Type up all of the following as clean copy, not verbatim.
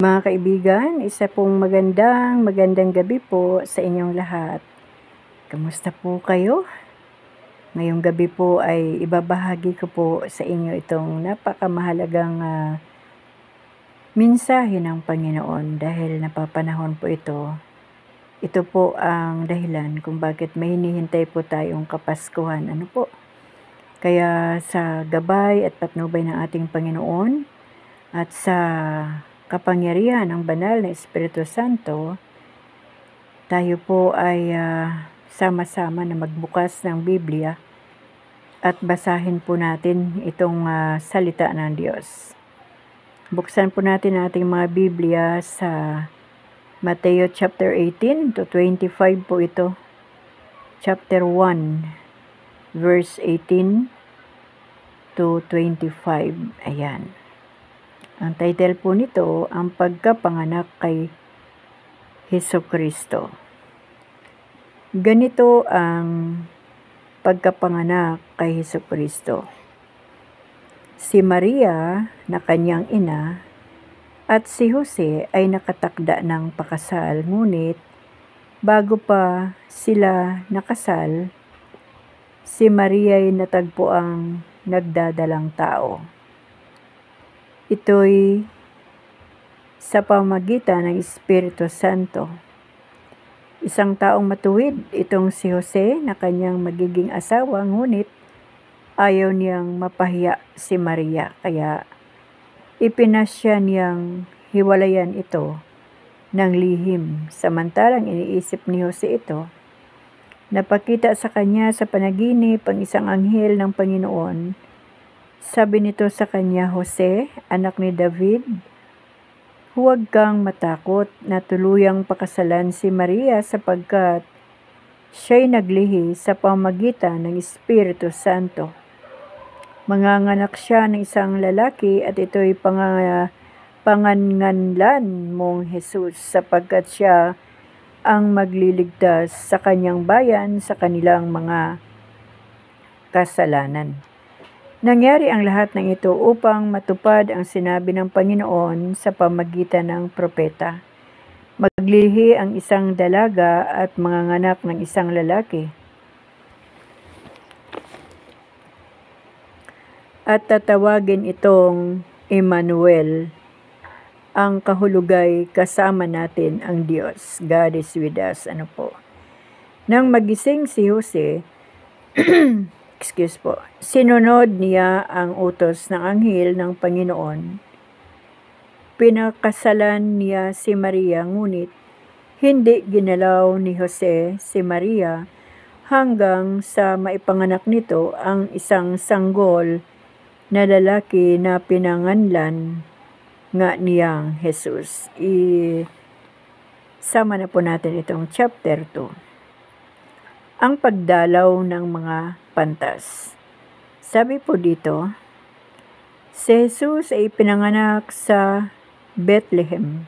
Mga kaibigan, isa pong magandang gabi po sa inyong lahat. Kamusta po kayo? Ngayong gabi po ay ibabahagi ko po sa inyo itong napakamahalagang mensahe ng Panginoon dahil napapanahon po ito. Ito po ang dahilan kung bakit may hinihintay po tayong Kapaskuhan. Ano po? Kaya sa gabay at patnubay ng ating Panginoon at sa kapangyarihan ng banal na Espiritu Santo, tayo po ay sama-sama na magbukas ng Biblia at basahin po natin itong salita ng Diyos. Buksan po natin ating mga Biblia sa Mateo chapter 18 to 25 po ito. Chapter 1, verse 18 to 25. Ayan. Ang title po nito, ang pagkapanganak kay Hesukristo. Ganito ang pagkapanganak kay Hesukristo. Si Maria na kanyang ina at si Jose ay nakatakda ng pakasal, ngunit bago pa sila nakasal, si Maria ay natagpo ang nagdadalang tao. Ito'y sa pamagitan ng Espiritu Santo. Isang taong matuwid itong si Jose na kanyang magiging asawa, ngunit ayaw niyang mapahiya si Maria, kaya ipinasya niyang hiwalayan ito ng lihim. Samantalang iniisip ni Jose ito, napakita sa kanya sa panaginip ang isang anghel ng Panginoon. Sabi nito sa kanya, Jose, anak ni David, huwag kang matakot na tuluyang pakasalan si Maria sapagkat siya'y naglihi sa pamagitan ng Espiritu Santo. Manganganak siya ng isang lalaki at ito'y panganganlan mong Jesus sapagkat siya ang magliligtas sa kanyang bayan sa kanilang mga kasalanan. Nangyari ang lahat ng ito upang matupad ang sinabi ng Panginoon sa pamagitan ng propeta. Maglilihi ang isang dalaga at manganganak ng isang lalaki. At tatawagin itong Emmanuel, ang kahulugay kasama natin ang Diyos. God is with us. Ano po? Nang magising si Jose, sinunod niya ang utos ng anghel ng Panginoon. Pinakasalan niya si Maria, ngunit hindi ginalaw ni Jose si Maria hanggang sa maipanganak nito ang isang sanggol na lalaki na pinanganlan nga niyang Jesus. Sama na po natin itong chapter 2. Ang pagdalaw ng mga pantas. Sabi po dito, si Jesus ay pinanganak sa Bethlehem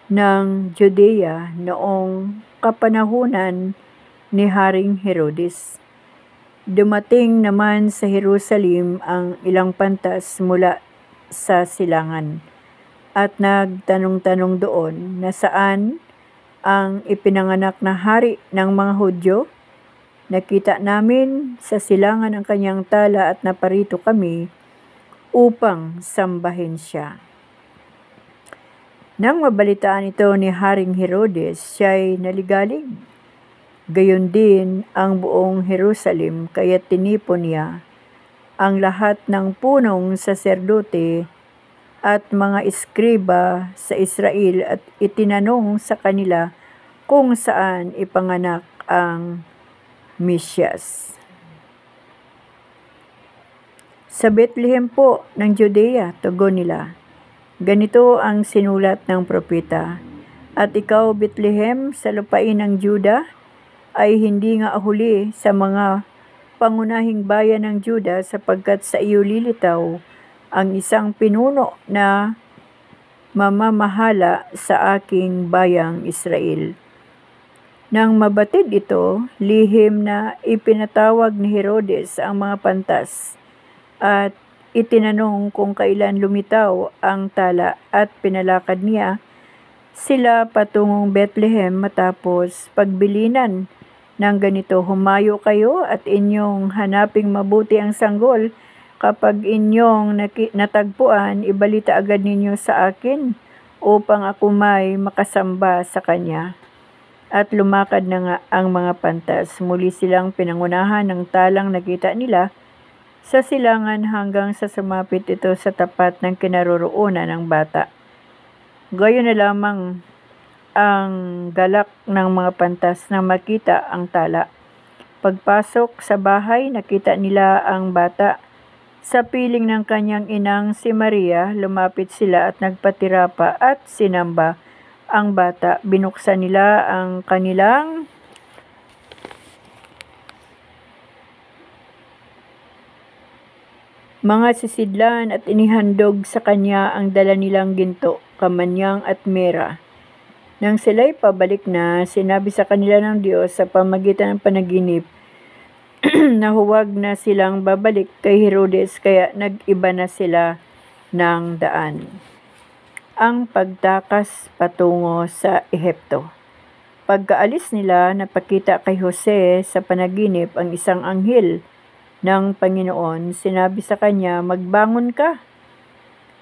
ng Judea noong kapanahunan ni Haring Herodes. Dumating naman sa Jerusalem ang ilang pantas mula sa silangan at nagtanong-tanong doon na saan ang ipinanganak na hari ng mga Hudyo. Nakita namin sa silangan ang kanyang tala at naparito kami upang sambahin siya. Nang mabalitaan ito ni Haring Herodes, siya'y naligalig. Gayon din ang buong Jerusalem, kaya tinipon niya ang lahat ng punong saserdote at mga eskriba sa Israel at itinanong sa kanila kung saan ipanganak ang Mesyas. Sa Bethlehem po ng Judea, tugon nila. Ganito ang sinulat ng propeta. At ikaw, Bethlehem, sa lupain ng Juda, ay hindi nga ahuli sa mga pangunahing bayan ng Juda sapagkat sa iyo lilitaw ang isang pinuno na mamamahala sa aking bayang Israel. Nang mabatid ito, lihim na ipinatawag ni Herodes ang mga pantas at itinanong kung kailan lumitaw ang tala at pinalakad niya sila patungong Bethlehem. Matapos pagbilinan ng ganito, humayo kayo at inyong hanaping mabuti ang sanggol. Kapag inyong natagpuan, ibalita agad ninyo sa akin upang ako may makasamba sa kanya. At lumakad na nga ang mga pantas. Muli silang pinangunahan ng talang nakita nila sa silangan hanggang sa sumapit ito sa tapat ng kinaroroonan ng bata. Gayon na lamang ang galak ng mga pantas na makita ang tala. Pagpasok sa bahay, nakita nila ang bata sa piling ng kanyang inang si Maria. Lumapit sila at nagpatirapa at sinamba ang bata. Binuksan nila ang kanilang mga sisidlan at inihandog sa kanya ang dala nilang ginto, kamanyang at mera. Nang sila'y pabalik na, sinabi sa kanila ng Diyos sa pamagitan ng panaginip na huwag na silang babalik kay Herodes, kaya nag-iba na sila ng daan. Ang pagtakas patungo sa Ehipto. Pagkaalis nila, napakita kay Jose sa panaginip ang isang anghel ng Panginoon. Sinabi sa kanya, magbangon ka.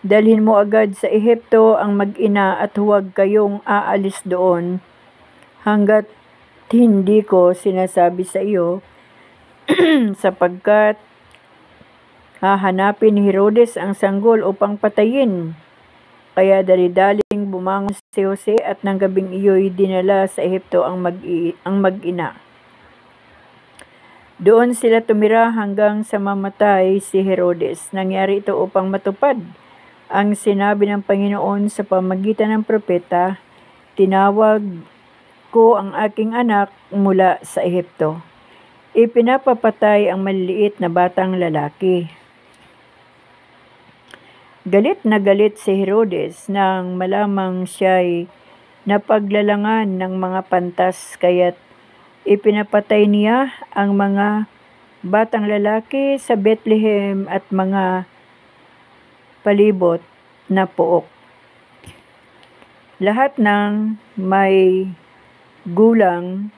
Dalhin mo agad sa Ehipto ang mag-ina at huwag kayong aalis doon hanggat hindi ko sinasabi sa iyo sapagkat hahanapin ni Herodes ang sanggol upang patayin. Kaya dali-daling bumangon si Jose at ng gabing iyo'y dinala sa Ehipto ang mag-ina. Doon sila tumira hanggang sa mamatay si Herodes. Nangyari ito upang matupad ang sinabi ng Panginoon sa pamagitan ng propeta, tinawag ko ang aking anak mula sa Ehipto. Ipinapapatay ang maliliit na batang lalaki. Galit na galit si Herodes nang malamang siya'y napaglalangan ng mga pantas, kaya't ipinapatay niya ang mga batang lalaki sa Bethlehem at mga palibot na pook. Lahat ng may gulang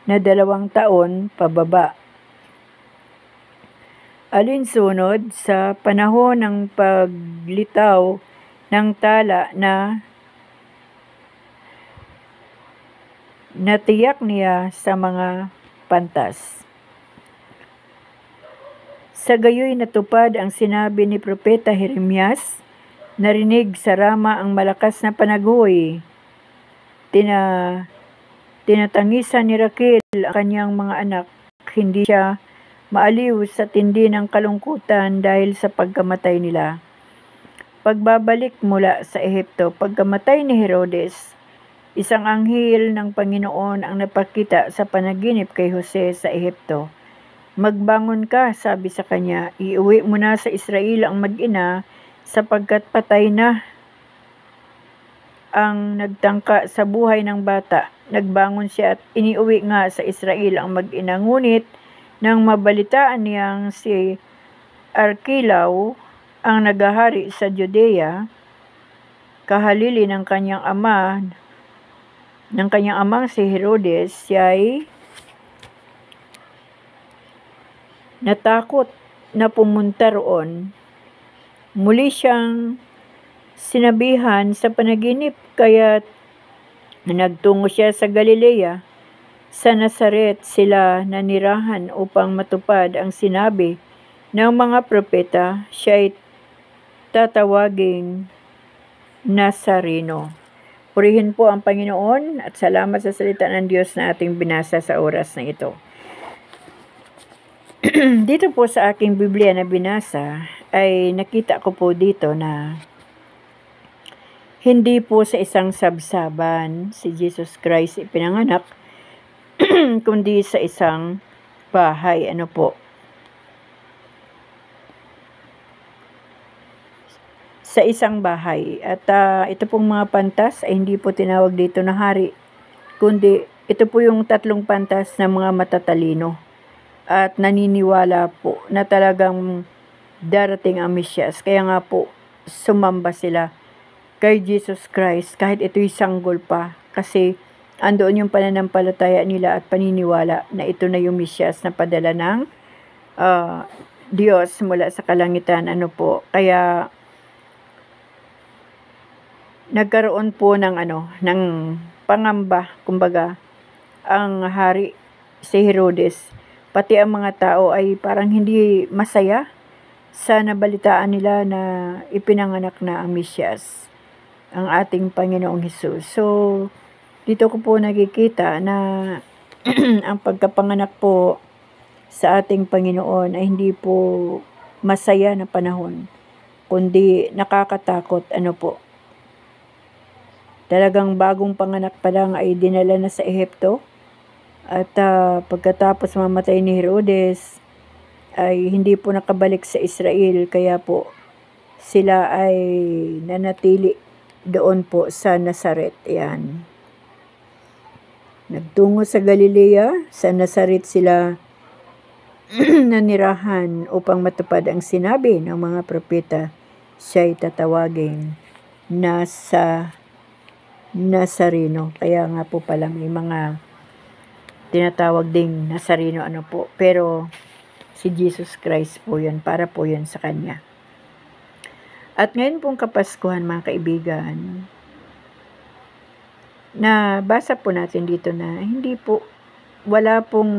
na 2 taon pababa. Alinsunod sa panahon ng paglitaw ng tala na natiyak niya sa mga pantas. Sa gayoy natupad ang sinabi ni Propeta Jeremias, narinig sa Rama ang malakas na panaghoy. Tinatangisan ni Raquel ang kanyang mga anak. Hindi siya maaliw sa tindi ng kalungkutan dahil sa pagkamatay nila. Pagbabalik mula sa Ehipto, pagkamatay ni Herodes, isang anghel ng Panginoon ang napakita sa panaginip kay Jose sa Ehipto. Magbangon ka, sabi sa kanya, iuwi mo na sa Israel ang mag-ina sapagkat patay na ang nagtangka sa buhay ng bata. Nagbangon siya at iniuwi nga sa Israel ang mag-ina. Ngunit nang mabalitaan niyang si Archelaus ang nagahari sa Judea, kahalili ng kanyang amang si Herodes, siya'y natakot na pumunta roon. Muli siyang sinabihan sa panaginip, kaya nagtungo siya sa Galilea. Sa Nazaret sila nanirahan upang matupad ang sinabi ng mga propeta, siya'y tatawaging Nazareno. Purihin po ang Panginoon at salamat sa salita ng Diyos na ating binasa sa oras na ito. Dito po sa aking Biblia na binasa ay nakita ko po dito na hindi po sa isang sabsaban si Jesus Christ ipinanganak, kundi sa isang bahay. Ano po? Sa isang bahay. At ito pong mga pantas ay hindi po tinawag dito na hari, kundi ito po yung 3 pantas na mga matatalino. At naniniwala po na talagang darating ang Mesyas. Kaya nga po, sumamba sila kay Jesus Christ kahit ito'y sanggol pa. Kasi andoon yung pananampalataya nila at paniniwala na ito na yung Mesyas na padala ng Diyos mula sa kalangitan. Kaya nagkaroon po ng ng pangamba, kumbaga, ang hari si Herodes, pati ang mga tao ay parang hindi masaya sa nabalitaan nila na ipinanganak na ang Mesyas, ang ating Panginoong Hesus. So, dito ko po nakikita na ang pagkapanganak po sa ating Panginoon ay hindi po masaya na panahon, kundi nakakatakot. Talagang bagong panganak pa lang ay dinala na sa Ehipto. At pagkatapos mamatay ni Herodes, ay hindi po nakabalik sa Israel. Kaya po sila ay nanatili doon po sa Nazaret. Ayan. Nagtungo sa Galilea, sa Nazaret sila nanirahan upang matupad ang sinabi ng mga propeta. Siya'y tatawagin na sa Nazareno. Kaya nga po pala may mga tinatawag ding Nazareno pero si Jesus Christ po yun, para po yun sa Kanya. At ngayon pong Kapaskuhan, mga kaibigan, na basa po natin dito na wala pong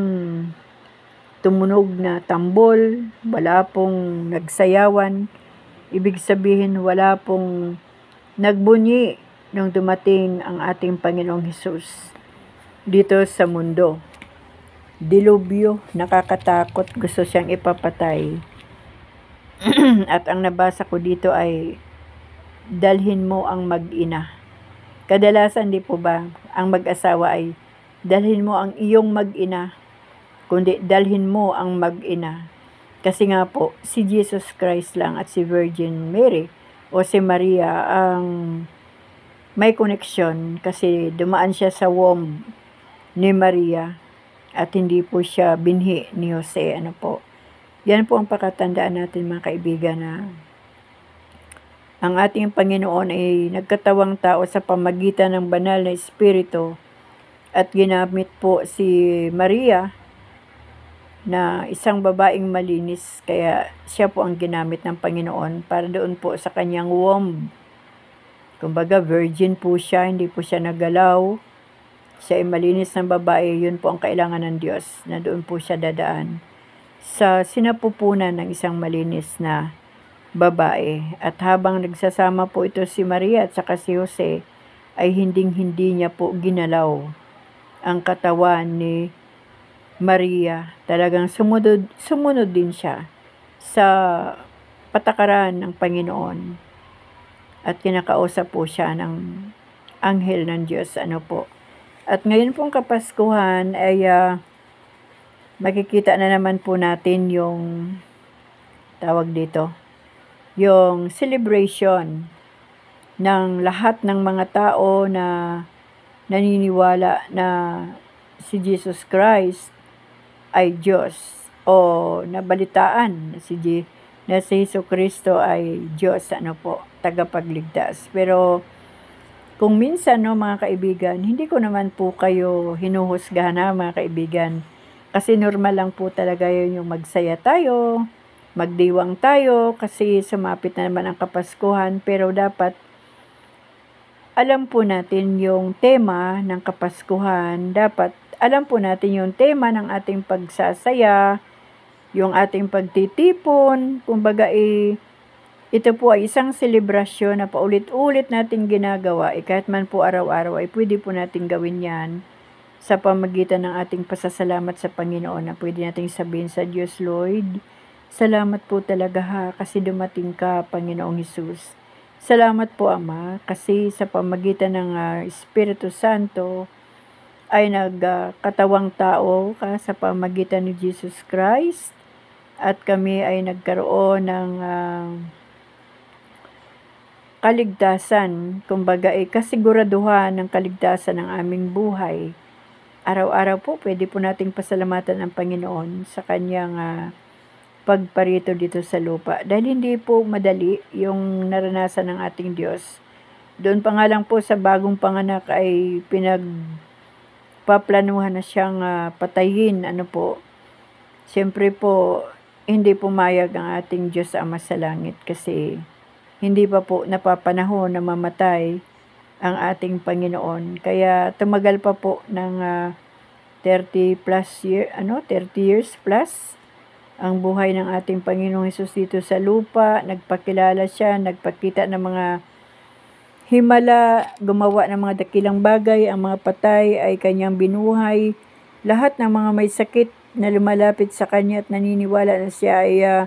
tumunog na tambol, wala pong nagsayawan, ibig sabihin wala pong nagbunyi nung dumating ang ating Panginoong Hesus dito sa mundo. Dilubyo, nakakatakot, gusto siyang ipapatay. At ang nabasa ko dito ay, dalhin mo ang mag-ina. Kadalasan di po ba, ang mag-asawa ay, dalhin mo ang iyong mag-ina, kundi dalhin mo ang mag-ina. Kasi nga po, si Jesus Christ lang at si Virgin Mary o si Maria ang may koneksyon, kasi dumaan siya sa womb ni Maria at hindi po siya binhi ni Jose. Yan po ang pakatandaan natin, mga kaibigan, na ang ating Panginoon ay nagkatawang tao sa pamagitan ng banal na Espiritu at ginamit po si Maria na isang babaeng malinis, kaya siya po ang ginamit ng Panginoon para doon po sa kanyang womb. Kumbaga, virgin po siya, hindi po siya nagalaw. Siya ay malinis ng babae, yun po ang kailangan ng Diyos, na doon po siya dadaan sa sinapupunan ng isang malinis na babae. At habang nagsasama po ito si Maria at saka si Jose, ay hindi niya po ginalaw ang katawan ni Maria. Talagang sumunod din siya sa patakaran ng Panginoon. At kinakausap po siya ng anghel ng Diyos. At ngayon pong Kapaskuhan ay makikita na naman po natin yung tawag dito, yung celebration ng lahat ng mga tao na naniniwala na si Jesus Christ ay Diyos, o nabalitaan na si Jesu Kristo ay Diyos, tagapagligtas. Pero kung minsan, mga kaibigan, hindi ko naman po kayo hinuhusgahan, mga kaibigan. Kasi normal lang po talaga yun, yung magsaya tayo, magdiwang tayo, kasi sumapit na naman ang Kapaskuhan. Pero dapat alam po natin yung tema ng Kapaskuhan. Dapat alam po natin yung tema ng ating pagsasaya, yung ating pagtitipon. Kumbaga, ito po ay isang selebrasyon na paulit-ulit natin ginagawa. Kahit man po araw-araw ay pwede po natin gawin yan sa pamagitan ng ating pasasalamat sa Panginoon, na pwede nating sabihin sa Diyos, Lord, salamat po talaga kasi dumating ka, Panginoong Hesus. Salamat po, Ama, kasi sa pamagitan ng Espiritu Santo ay nagkatawang tao ka sa pamagitan ni Jesus Christ, at kami ay nagkaroon ng kaligtasan, kumbaga kasiguraduhan ng kaligtasan ng aming buhay. Araw-araw po pwede po nating pasalamatan ang Panginoon sa kanyang pagparito dito sa lupa. Dahil hindi po madali yung naranasan ng ating Diyos. Doon pa nga lang po sa bagong panganak ay pinagpaplanuhan na siyang patayin. Siyempre po, hindi pumayag ang ating Diyos Ama sa langit kasi hindi pa po napapanahon na mamatay ang ating Panginoon. Kaya tumagal pa po ng 30 years plus ang buhay ng ating Panginoong Hesus dito sa lupa. Nagpakilala siya, nagpakita ng mga himala, gumawa ng mga dakilang bagay, ang mga patay ay kanyang binuhay. Lahat ng mga may sakit na lumalapit sa kanya at naniniwala na siya ay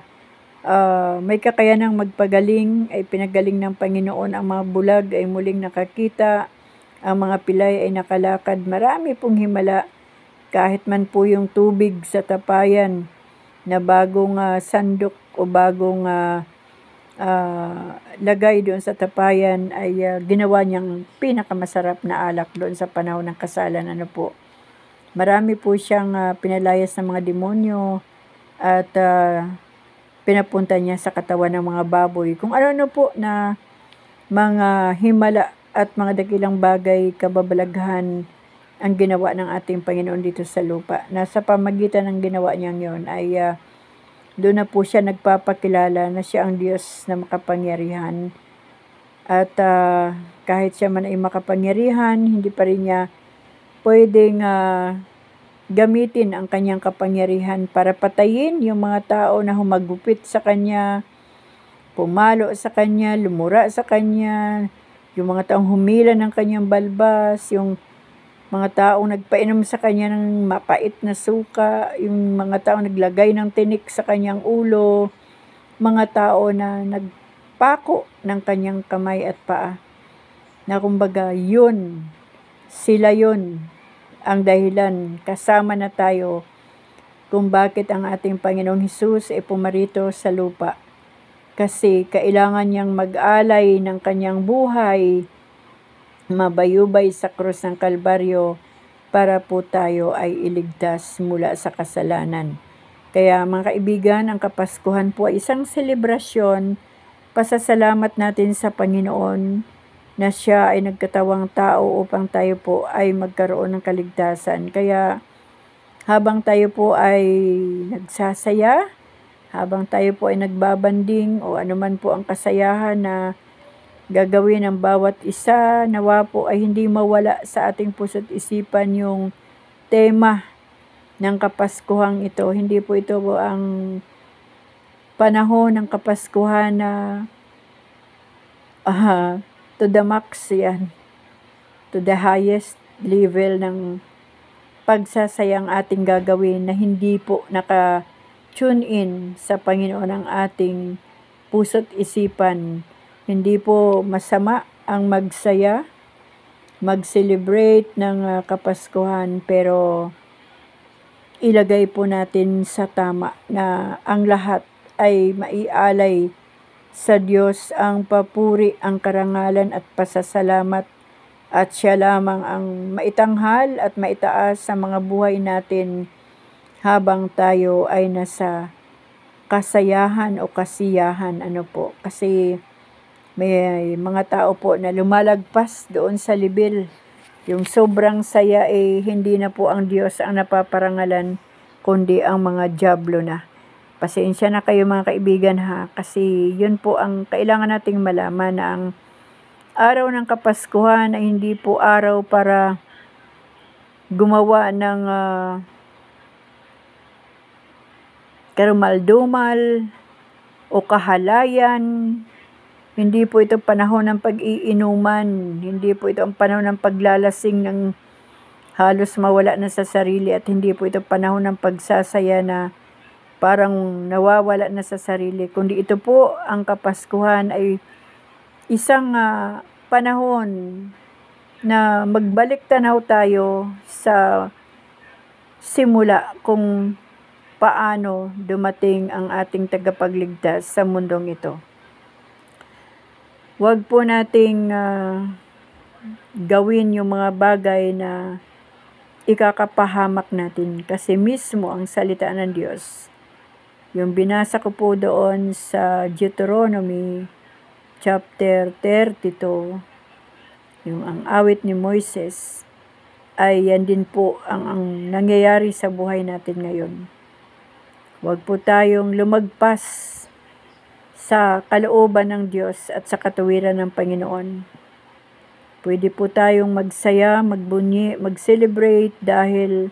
may kakayanang magpagaling, ay pinagaling ng Panginoon. Ang mga bulag ay muling nakakita, ang mga pilay ay nakalakad. Marami pong himala, kahit man po yung tubig sa tapayan na bagong sandok o bagong lagay doon sa tapayan ay ginawa niyang pinakamasarap na alak doon sa panahon ng kasalan. Marami po siyang pinalayas ng mga demonyo at pinapunta niya sa katawan ng mga baboy. Kung ano po na mga himala at mga dakilang bagay, kababalaghan ang ginawa ng ating Panginoon dito sa lupa. Nasa pamagitan ng ginawa niyang yon ay doon na po siya nagpapakilala na siya ang Diyos na makapangyarihan. At kahit siya man ay makapangyarihan, hindi pa rin niya pwedeng gamitin ang kanyang kapangyarihan para patayin yung mga tao na humagupit sa kanya, pumalo sa kanya, lumura sa kanya, yung mga taong humila ng kanyang balbas, yung mga taong nagpainom sa kanya ng mapait na suka, yung mga taong naglagay ng tinik sa kanyang ulo, mga tao na nagpako ng kanyang kamay at paa. Na kumbaga sila yun ang dahilan, kasama na tayo kung bakit ang ating Panginoong Hesus ay pumarito sa lupa. Kasi kailangan niyang mag-alay ng kanyang buhay, mabayubay sa krus ng Kalbaryo para po tayo ay iligtas mula sa kasalanan. Kaya mga kaibigan, ang Kapaskuhan po ay isang selebrasyon, pasasalamat natin sa Panginoon na siya ay nagkatawang tao upang tayo po ay magkaroon ng kaligtasan. Kaya habang tayo po ay nagsasaya, habang tayo po ay nagbabanding o anuman po ang kasayahan na gagawin ng bawat isa, nawa po ay hindi mawala sa ating puso't isipan yung tema ng Kapaskuhang ito. Hindi po ito ang panahon ng Kapaskuhan na to the max yan, to the highest level ng pagsasayang ating gagawin na hindi po naka-tune in sa Panginoon ang ating puso't isipan. Hindi po masama ang magsaya, mag-celebrate ng Kapaskuhan, pero ilagay po natin sa tama na ang lahat ay maialay sa Diyos, ang papuri, ang karangalan at pasasalamat, at siya lamang ang maitanghal at maitaas sa mga buhay natin habang tayo ay nasa kasayahan o kasiyahan. Kasi may mga tao po na lumalagpas doon sa libil. Yung sobrang saya hindi na po ang Diyos ang napaparangalan, kundi ang mga dyablo na. Pasensya na kayo mga kaibigan kasi yun po ang kailangan nating malaman, na ang araw ng Kapaskuhan ay hindi po araw para gumawa ng karumal-dumal o kahalayan. Hindi po ito panahon ng pag-iinuman, hindi po ito ang panahon ng paglalasing ng halos mawala na sa sarili, at hindi po ito panahon ng pagsasaya na parang nawawala na sa sarili, kundi ito po ang Kapaskuhan ay isang panahon na magbalik tanaw tayo sa simula kung paano dumating ang ating tagapagligtas sa mundong ito. Huwag po nating gawin yung mga bagay na ikakapahamak natin, kasi mismo ang salita ng Diyos Yung binasa ko po doon sa Deuteronomy chapter 32, yung ang awit ni Moises, ay yan din po ang nangyayari sa buhay natin ngayon. Huwag po tayong lumagpas sa kalooban ng Diyos at sa katuwiran ng Panginoon. Pwede po tayong magsaya, magbunyi, mag-celebrate dahil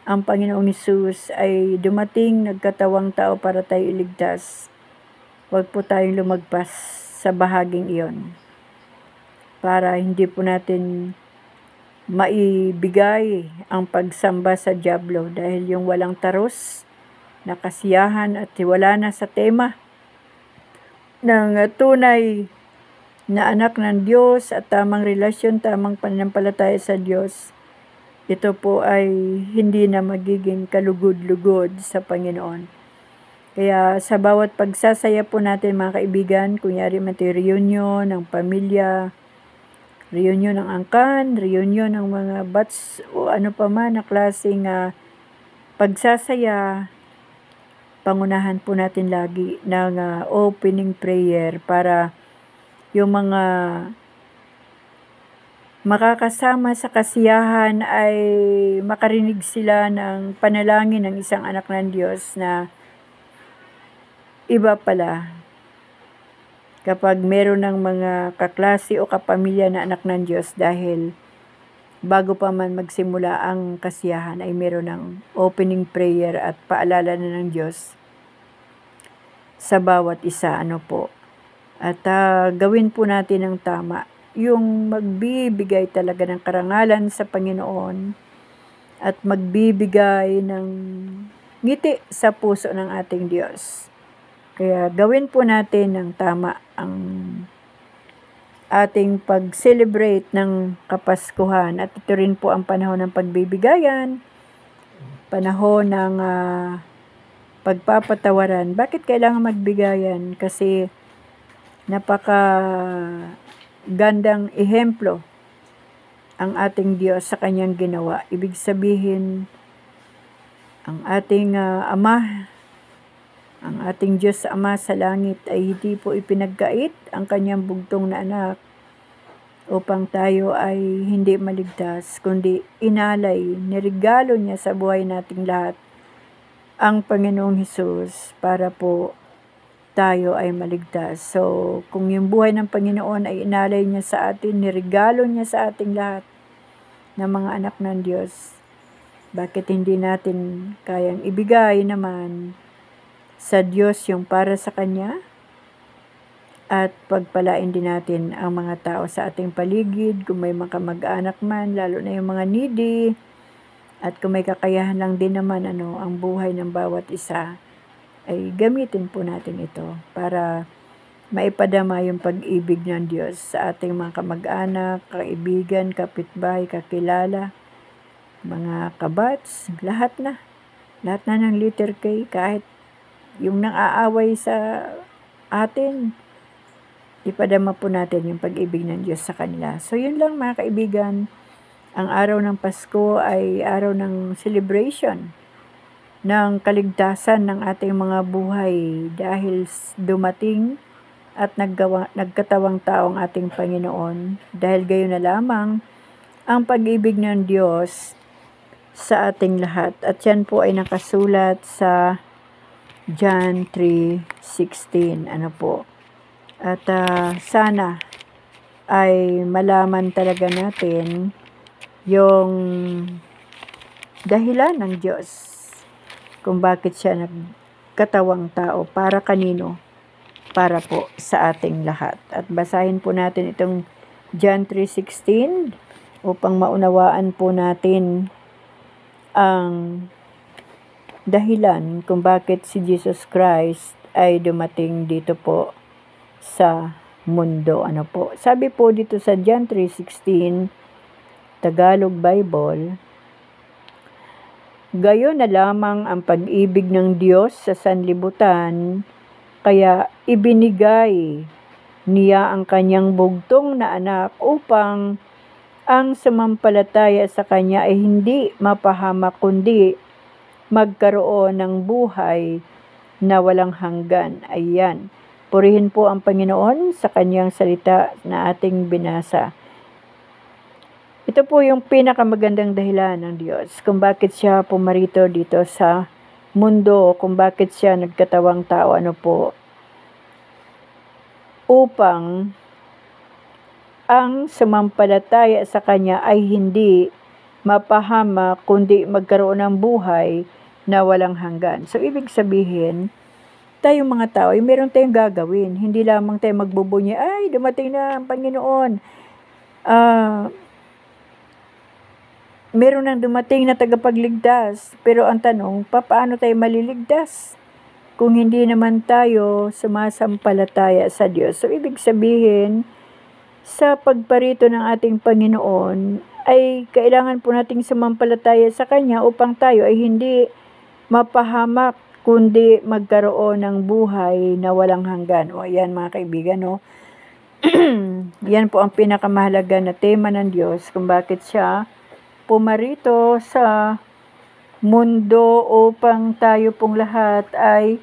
ang Panginoong Hesus ay dumating, nagkatawang tao para tayo iligtas. Huwag po tayong lumagpas sa bahaging iyon para hindi po natin maibigay ang pagsamba sa dyablo dahil yung walang taros na kasiyahan at wala na sa tema ng tunay na anak ng Diyos at tamang relasyon, tamang pananampalataya sa Diyos, ito po ay hindi na magiging kalugod-lugod sa Panginoon. Kaya sa bawat pagsasaya po natin mga kaibigan, kunyari man ito reunion ng pamilya, reunion ng angkan, reunion ng mga bats o ano pa man na klaseng pagsasaya, pangunahan po natin lagi ng opening prayer para yung mga makakasama sa kasiyahan ay makarinig sila ng panalangin ng isang anak ng Diyos na iba pala kapag meron ng mga kaklase o kapamilya na anak ng Diyos dahil bago pa man magsimula ang kasiyahan ay meron ng opening prayer at paalala na ng Diyos sa bawat isa, At gawin po natin ang tama, yung magbibigay talaga ng karangalan sa Panginoon at magbibigay ng ngiti sa puso ng ating Diyos. Kaya gawin po natin ng tama ang ating pag-celebrate ng Kapaskuhan at ito rin po ang panahon ng pagbibigayan, panahon ng pagpapatawaran. Bakit kailangan magbigayan? Kasi napaka-gandang ehemplo ang ating Diyos sa kanyang ginawa. Ibig sabihin, ang ating ang ating Diyos Ama sa langit ay hindi po ipinagkait ang kanyang bugtong na anak upang tayo ay hindi maligtas, kundi inalay, nirigalo niya sa buhay nating lahat ang Panginoong Hesus para po tayo ay maligtas. So, kung yung buhay ng Panginoon ay inalay niya sa atin, nirigalo niya sa ating lahat na mga anak ng Diyos, bakit hindi natin kayang ibigay naman sa Diyos yung para sa Kanya? At pagpalain din natin ang mga tao sa ating paligid, kung may mga mag-anak man, lalo na yung mga needy, at kung may kakayahan lang din naman ang buhay ng bawat isa, ay gamitin po natin ito para maipadama yung pag-ibig ng Diyos sa ating mga kamag-anak, kaibigan, kapitbahay, kakilala, mga kabats, lahat na ng letter K, kahit yung nang-aaway sa atin, ipadama po natin yung pag-ibig ng Diyos sa kanila. So yun lang mga kaibigan, ang araw ng Pasko ay araw ng celebration ng kaligtasan ng ating mga buhay dahil dumating at nagkatawang tao ang ating Panginoon. Dahil gayon na lamang ang pag-ibig ng Diyos sa ating lahat. At yan po ay nakasulat sa John 3:16. At sana ay malaman talaga natin yung dahilan ng Diyos kung bakit siya nagkatawang tao. Para kanino? Para po sa ating lahat. At basahin po natin itong John 3:16 upang maunawaan po natin ang dahilan kung bakit si Jesus Christ ay dumating dito po sa mundo. Sabi po dito sa John 3:16, Tagalog Bible, gayon na lamang ang pag-ibig ng Diyos sa sanlibutan, kaya ibinigay niya ang kanyang bugtong na anak upang ang sumampalataya sa kanya ay hindi mapahamak kundi magkaroon ng buhay na walang hanggan. Ayan. Purihin po ang Panginoon sa kanyang salita na ating binasa. Ito po yung pinakamagandang dahilan ng Diyos kung bakit siya pumarito dito sa mundo, kung bakit siya nagkatawang tao, upang ang sumampalataya sa kanya ay hindi mapahamak kundi magkaroon ng buhay na walang hanggan. So, ibig sabihin, tayong mga tao, meron tayong gagawin. Hindi lamang tayo magbubunyi, ay, dumating na ang Panginoon. Meron nang dumating na tagapagligtas. Pero ang tanong, paano tayo maliligtas kung hindi naman tayo sumasampalataya sa Diyos? So, ibig sabihin, sa pagparito ng ating Panginoon, ay kailangan po nating sumampalataya sa Kanya upang tayo ay hindi mapahamak, kundi magkaroon ng buhay na walang hanggan. O ayan mga kaibigan, no? Yan po ang pinakamahalaga na tema ng Diyos kung bakit siya pumarito sa mundo upang tayo pong lahat ay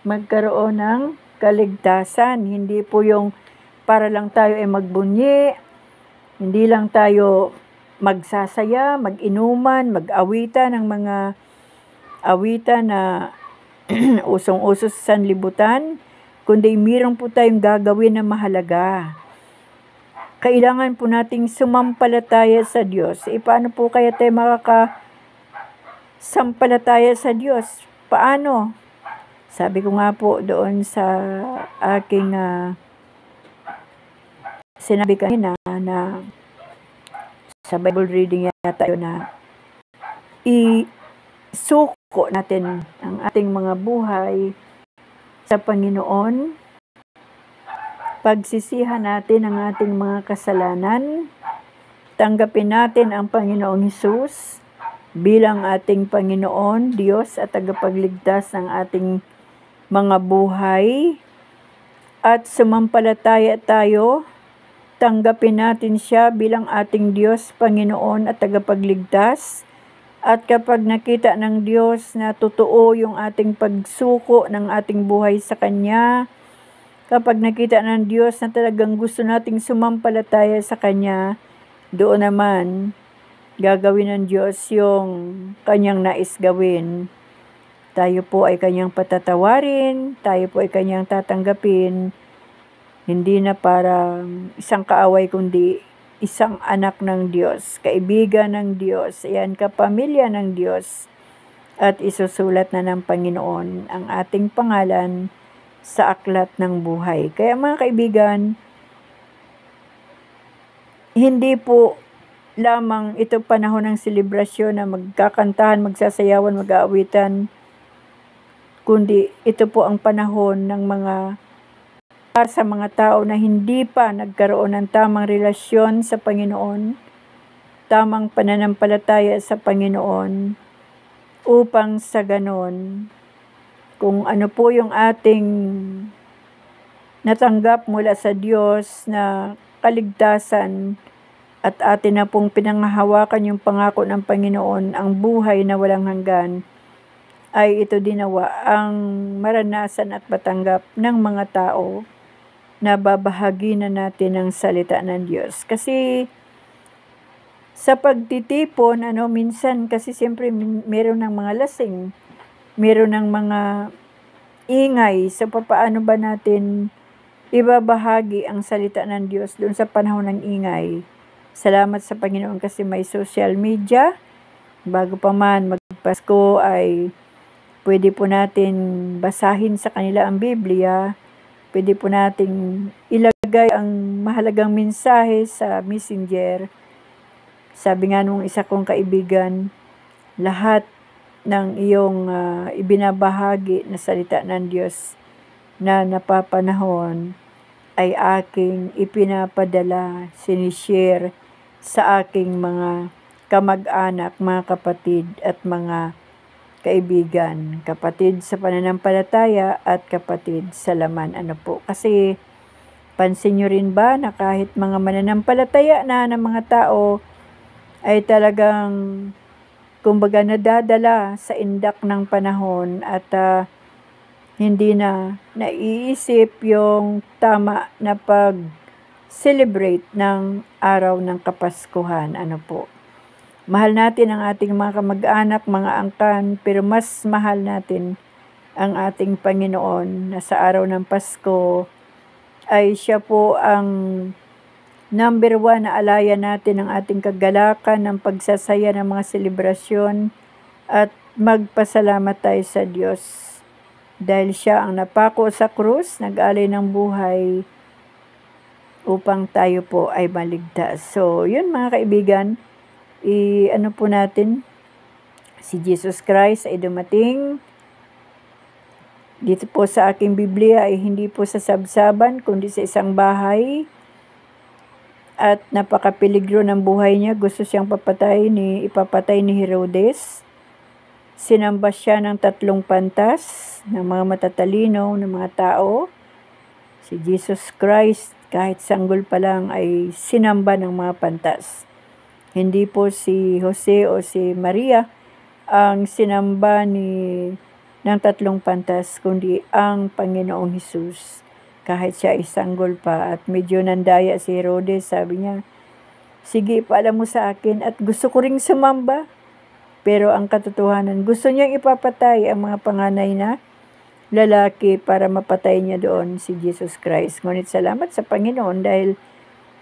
magkaroon ng kaligtasan. Hindi po yung para lang tayo ay magbunyi, hindi lang tayo magsasaya, mag-inuman, mag-awitan ng mga awitan na usong-uso sa sanlibutan, kundi mayroon po tayong gagawin na mahalaga. Kailangan po nating sumampalataya sa Diyos. Paano po kaya tayo makakasampalataya sa Diyos? Paano? Sabi ko nga po doon sa aking sinabi kanina na sa Bible reading yata yun na isuko natin ang ating mga buhay sa Panginoon. Pagsisihan natin ang ating mga kasalanan. Tanggapin natin ang Panginoong Hesus bilang ating Panginoon, Diyos at tagapagligtas ng ating mga buhay. At sumampalataya tayo, tanggapin natin siya bilang ating Diyos, Panginoon at tagapagligtas. At kapag nakita ng Diyos na totoo yung ating pagsuko ng ating buhay sa Kanya, kapag nakita ng Diyos na talagang gusto nating sumampalataya sa Kanya, doon naman gagawin ng Diyos yung Kanyang nais gawin. Tayo po ay Kanyang patatawarin, tayo po ay Kanyang tatanggapin. Hindi na parang isang kaaway kundi isang anak ng Diyos, kaibigan ng Diyos, ayan, kapamilya ng Diyos. At isusulat na ng Panginoon ang ating pangalan sa aklat ng buhay. Kaya mga kaibigan, hindi po lamang ito panahon ng selebrasyon na magkakantahan, magsasayawan, mag-aawitan, kundi ito po ang panahon ng sa mga tao na hindi pa nagkaroon ng tamang relasyon sa Panginoon, tamang pananampalataya sa Panginoon, upang sa ganon, kung ano po yung ating natanggap mula sa Diyos na kaligtasan at atin na pong pinanghahawakan yung pangako ng Panginoon, ang buhay na walang hanggan, ay ito dinawa ang maranasan at matanggap ng mga tao na babahagi na natin ang salita ng Diyos. Kasi sa pagtitipon, minsan kasi siyempre meron ng mga lasing, meron ng mga ingay. So paano ba natin ibabahagi ang salita ng Diyos doon sa panahon ng ingay? Salamat sa Panginoon kasi may social media. Bago pa man magpasko ay pwede po natin basahin sa kanila ang Biblia. Pwede po nating ilagay ang mahalagang mensahe sa messenger. Sabi nga nung isa kong kaibigan, lahat ng iyong ibinabahagi na salita ng Diyos na napapanahon ay aking ipinapadala, sinishare sa aking mga kamag-anak, mga kapatid at mga kaibigan, kapatid sa pananampalataya at kapatid sa laman. Kasi pansin nyo rin ba na kahit mga mananampalataya na ng mga tao ay talagang kumbaga nadadala sa indak ng panahon at hindi na naiisip yung tama na pag-celebrate ng araw ng Kapaskuhan. Ano po? Mahal natin ang ating mga kamag-anak, mga angkan, pero mas mahal natin ang ating Panginoon na sa araw ng Pasko ay siya po ang number 1 na alayan natin ng ating kagalakan, ng pagsasaya ng mga selebrasyon at magpasalamat tayo sa Diyos dahil siya ang napako sa krus, nag-alay ng buhay upang tayo po ay maligtas. So, yun mga kaibigan, ano po natin, si Jesus Christ ay dumating dito po sa aking Biblia ay hindi po sa sabsaban kundi sa isang bahay at napakapeligro ng buhay niya. Gusto siyang ipapatay ni Herodes. Sinamba siya ng 3 pantas ng mga matatalino ng mga tao. Si Jesus Christ kahit sanggol pa lang ay sinamba ng mga pantas. Hindi po si Jose o si Maria ang sinamba ng 3 pantas, kundi ang Panginoong Hesus. Kahit siya ay sanggol pa at medyo nandaya si Herodes, sabi niya, sige, paalam mo sa akin at gusto ko ring sumamba. Pero ang katotohanan, gusto niyang ipapatay ang mga panganay na lalaki para mapatay niya doon si Jesus Christ. Ngunit salamat sa Panginoon dahil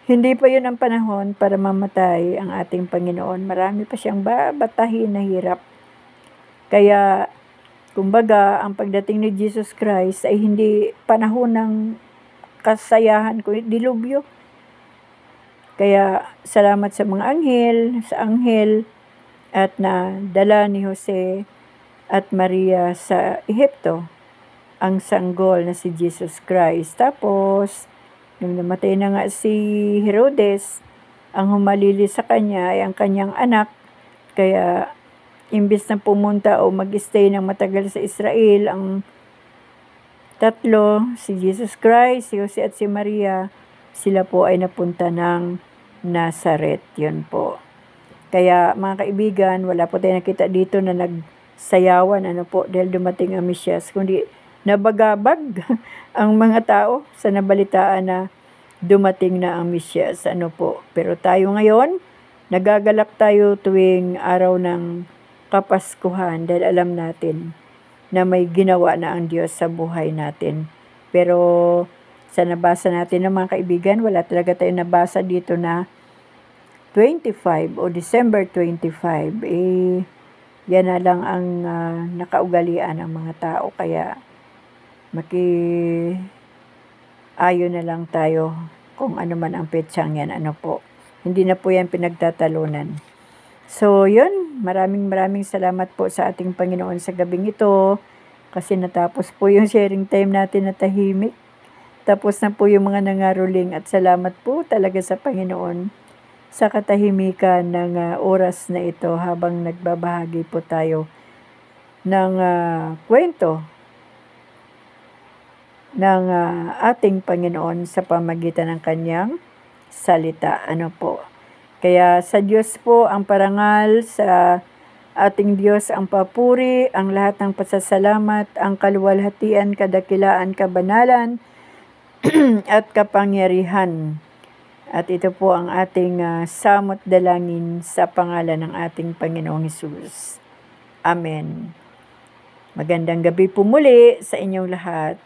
hindi pa yun ang panahon para mamatay ang ating Panginoon. Marami pa siyang babatahin na hirap. Kaya, kumbaga, ang pagdating ni Jesus Christ ay hindi panahon ng kasayahan, kundi dilubyo. Kaya, salamat sa mga anghel, at nadala ni Jose at Maria sa Ehipto ang sanggol na si Jesus Christ. Tapos, nung namatay na nga si Herodes, ang humalili sa kanya ay ang kanyang anak. Kaya, imbis na pumunta o mag-stay ng matagal sa Israel, ang tatlo, si Jesus Christ, si Jose at si Maria, sila po ay napunta ng Nazaret. Yun po. Kaya mga kaibigan, wala po tayo nakita dito na nagsayawan dahil dumating ang Mesyas, kundi nabagabag ang mga tao sa nabalitaan na dumating na ang Mesyas. Pero tayo ngayon, nagagalak tayo tuwing araw ng Kapaskuhan dahil alam natin na may ginawa na ang Diyos sa buhay natin. Pero sa nabasa natin ng mga kaibigan, wala talaga tayo nabasa dito na 25 o December 25, yan na lang ang nakaugalian ng mga tao. Kaya ayon na lang tayo kung ano man ang petsang yan. Hindi na po yan pinagtatalunan. So yun, maraming salamat po sa ating Panginoon sa gabing ito. Kasi natapos po yung sharing time natin na tahimik. Tapos na po yung mga nangaruling at salamat po talaga sa Panginoon sa katahimikan ng oras na ito habang nagbabahagi po tayo ng kwento ng ating Panginoon sa pamagitan ng kanyang salita. Kaya sa Diyos po ang parangal, sa ating Diyos ang papuri, ang lahat ng pasasalamat, ang kaluwalhatian, kadakilaan, kabanalan, at kapangyarihan. At ito po ang ating samot dalangin sa pangalan ng ating Panginoong Hesus. Amen. Magandang gabi po muli sa inyong lahat.